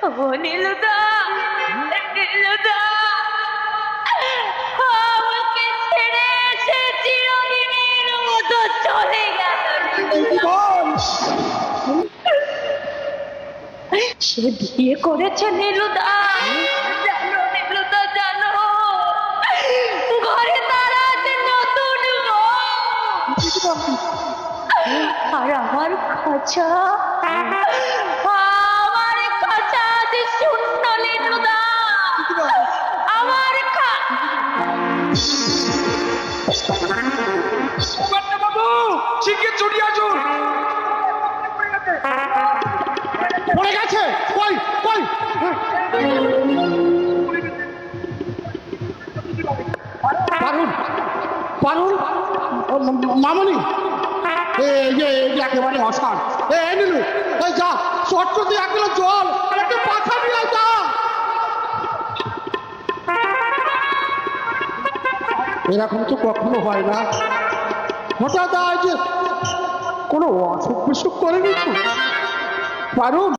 ও নীলুদা, নীলুদা, আমাকে ছেড়ে এসে চিরদিনের মতো চলে গেল। সে বিয়ে করেছে নীলুদা, জানো নীলুদা, জানো ঘরে তার আছে নতুন বউ। আর আমার খাঁচা, আমার খাঁচা আজ শূন্য নীলুদা। আমার বাবু শিগগির ছুটি আসুন। পড়ে গেছে, কই কই পারুল, পারুল, মামনি, একেবারে অসার। নিলু, এই যা শর্ট করতে এক কিলো জল আর একটা পাখা নিয়ে যা। এরকম তো কখনো হয় না, হঠাৎ আজ কোনো অসুখ বিসুখ করেনি তো পারুল।